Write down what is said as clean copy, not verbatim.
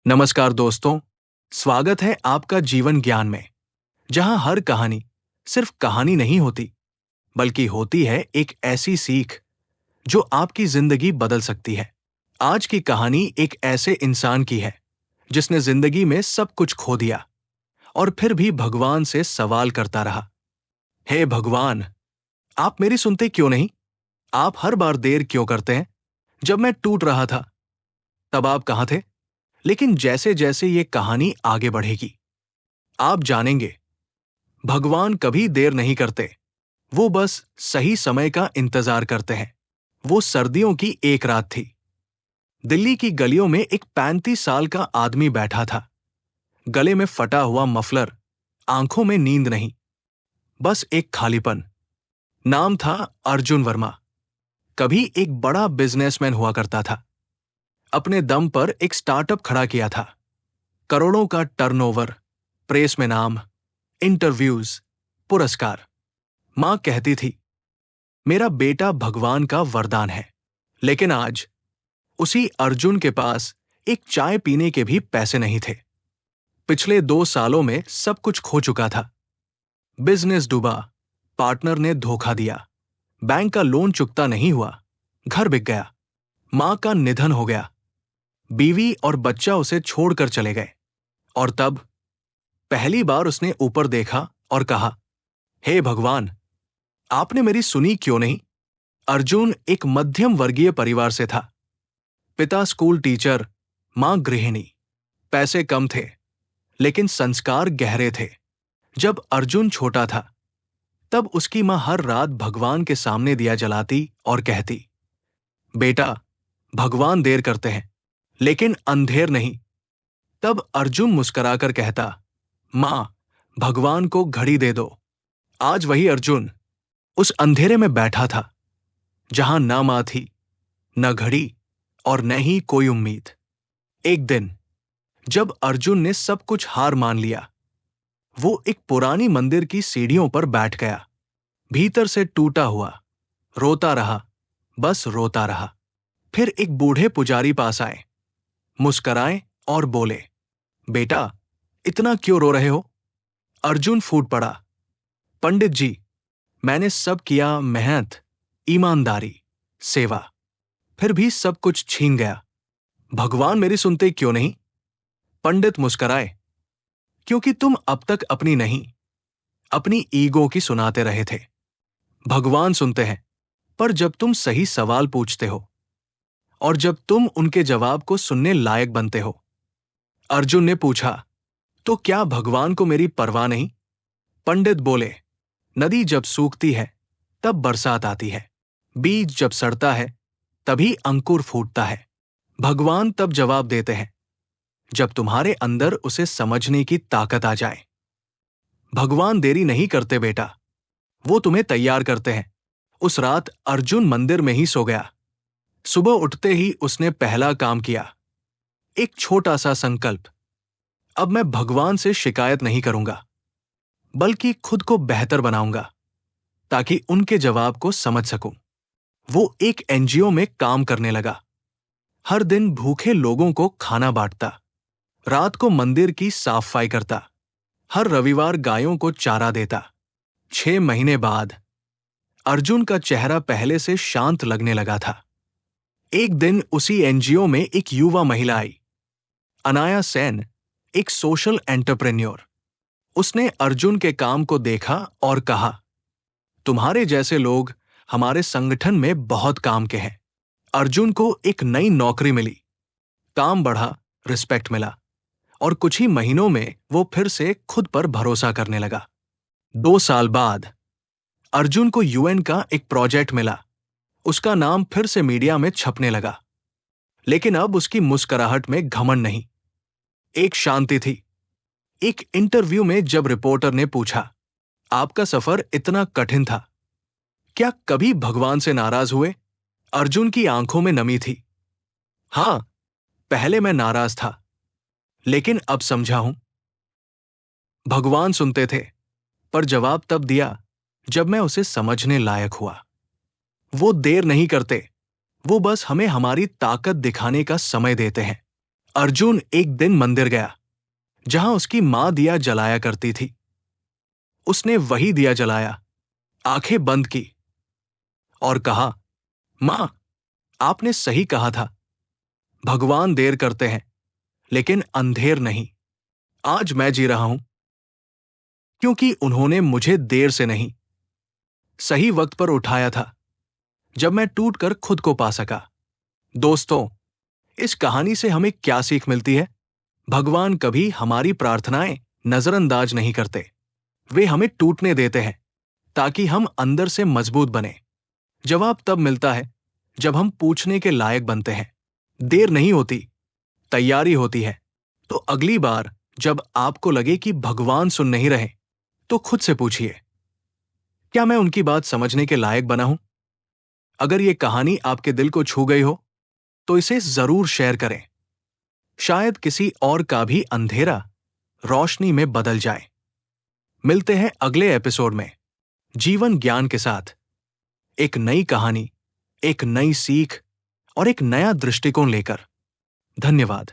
नमस्कार दोस्तों, स्वागत है आपका जीवन ज्ञान में, जहां हर कहानी सिर्फ कहानी नहीं होती, बल्कि होती है एक ऐसी सीख जो आपकी जिंदगी बदल सकती है। आज की कहानी एक ऐसे इंसान की है जिसने जिंदगी में सब कुछ खो दिया और फिर भी भगवान से सवाल करता रहा। हे भगवान, आप मेरी सुनते क्यों नहीं? आप हर बार देर क्यों करते हैं? जब मैं टूट रहा था, तब आप कहाँ थे? लेकिन जैसे जैसे ये कहानी आगे बढ़ेगी, आप जानेंगे भगवान कभी देर नहीं करते। वो बस सही समय का इंतजार करते हैं। वो सर्दियों की एक रात थी। दिल्ली की गलियों में एक 35 साल का आदमी बैठा था। गले में फटा हुआ मफलर, आंखों में नींद नहीं, बस एक खालीपन। नाम था अर्जुन वर्मा। कभी एक बड़ा बिजनेसमैन हुआ करता था। अपने दम पर एक स्टार्टअप खड़ा किया था। करोड़ों का टर्नओवर, प्रेस में नाम, इंटरव्यूज, पुरस्कार। मां कहती थी, मेरा बेटा भगवान का वरदान है। लेकिन आज उसी अर्जुन के पास एक चाय पीने के भी पैसे नहीं थे। पिछले 2 सालों में सब कुछ खो चुका था। बिजनेस डूबा, पार्टनर ने धोखा दिया, बैंक का लोन चुकता नहीं हुआ, घर बिक गया, मां का निधन हो गया, बीवी और बच्चा उसे छोड़कर चले गए। और तब पहली बार उसने ऊपर देखा और कहा, हे भगवान, आपने मेरी सुनी क्यों नहीं? अर्जुन एक मध्यम वर्गीय परिवार से था। पिता स्कूल टीचर, मां गृहिणी। पैसे कम थे, लेकिन संस्कार गहरे थे। जब अर्जुन छोटा था, तब उसकी मां हर रात भगवान के सामने दिया जलाती और कहती, बेटा, भगवान देर करते हैं, लेकिन अंधेर नहीं। तब अर्जुन मुस्कुराकर कहता, मां, भगवान को घड़ी दे दो। आज वही अर्जुन उस अंधेरे में बैठा था, जहां न मां थी, न घड़ी और न ही कोई उम्मीद। एक दिन जब अर्जुन ने सब कुछ हार मान लिया, वो एक पुरानी मंदिर की सीढ़ियों पर बैठ गया। भीतर से टूटा हुआ, रोता रहा, बस रोता रहा। फिर एक बूढ़े पुजारी पास आए, मुस्कराए और बोले, बेटा, इतना क्यों रो रहे हो? अर्जुन फूट पड़ा, पंडित जी, मैंने सब किया, मेहनत, ईमानदारी, सेवा, फिर भी सब कुछ छीन गया। भगवान मेरी सुनते क्यों नहीं? पंडित मुस्कराए, क्योंकि तुम अब तक अपनी नहीं, अपनी ईगो की सुनाते रहे थे। भगवान सुनते हैं, पर जब तुम सही सवाल पूछते हो और जब तुम उनके जवाब को सुनने लायक बनते हो। अर्जुन ने पूछा, तो क्या भगवान को मेरी परवाह नहीं? पंडित बोले, नदी जब सूखती है, तब बरसात आती है। बीज जब सड़ता है, तभी अंकुर फूटता है। भगवान तब जवाब देते हैं, जब तुम्हारे अंदर उसे समझने की ताकत आ जाए। भगवान देरी नहीं करते बेटा, वो तुम्हें तैयार करते हैं। उस रात अर्जुन मंदिर में ही सो गया। सुबह उठते ही उसने पहला काम किया, एक छोटा सा संकल्प। अब मैं भगवान से शिकायत नहीं करूंगा, बल्कि खुद को बेहतर बनाऊंगा, ताकि उनके जवाब को समझ सकूं। वो एक एनजीओ में काम करने लगा। हर दिन भूखे लोगों को खाना बांटता, रात को मंदिर की साफ सफाई करता, हर रविवार गायों को चारा देता। 6 महीने बाद अर्जुन का चेहरा पहले से शांत लगने लगा था। एक दिन उसी एनजीओ में एक युवा महिला आई, अनाया सेन, एक सोशल एंटरप्रेन्योर। उसने अर्जुन के काम को देखा और कहा, तुम्हारे जैसे लोग हमारे संगठन में बहुत काम के हैं। अर्जुन को एक नई नौकरी मिली, काम बढ़ा, रिस्पेक्ट मिला और कुछ ही महीनों में वो फिर से खुद पर भरोसा करने लगा। 2 साल बाद अर्जुन को यूएन का एक प्रोजेक्ट मिला। उसका नाम फिर से मीडिया में छपने लगा, लेकिन अब उसकी मुस्कुराहट में घमंड नहीं, एक शांति थी। एक इंटरव्यू में जब रिपोर्टर ने पूछा, आपका सफर इतना कठिन था, क्या कभी भगवान से नाराज हुए? अर्जुन की आंखों में नमी थी। हां, पहले मैं नाराज था, लेकिन अब समझा हूं। भगवान सुनते थे, पर जवाब तब दिया जब मैं उसे समझने लायक हुआ। वो देर नहीं करते, वो बस हमें हमारी ताकत दिखाने का समय देते हैं। अर्जुन एक दिन मंदिर गया जहां उसकी मां दिया जलाया करती थी। उसने वही दिया जलाया, आंखें बंद की और कहा, मां, आपने सही कहा था। भगवान देर करते हैं लेकिन अंधेर नहीं। आज मैं जी रहा हूं क्योंकि उन्होंने मुझे देर से नहीं, सही वक्त पर उठाया था, जब मैं टूटकर खुद को पा सका। दोस्तों, इस कहानी से हमें क्या सीख मिलती है? भगवान कभी हमारी प्रार्थनाएं नजरअंदाज नहीं करते। वे हमें टूटने देते हैं ताकि हम अंदर से मजबूत बने। जवाब तब मिलता है जब हम पूछने के लायक बनते हैं। देर नहीं होती, तैयारी होती है। तो अगली बार जब आपको लगे कि भगवान सुन नहीं रहे, तो खुद से पूछिए, क्या मैं उनकी बात समझने के लायक बना हूं? अगर ये कहानी आपके दिल को छू गई हो, तो इसे जरूर शेयर करें। शायद किसी और का भी अंधेरा रोशनी में बदल जाए। मिलते हैं अगले एपिसोड में जीवन ज्ञान के साथ, एक नई कहानी, एक नई सीख और एक नया दृष्टिकोण लेकर। धन्यवाद।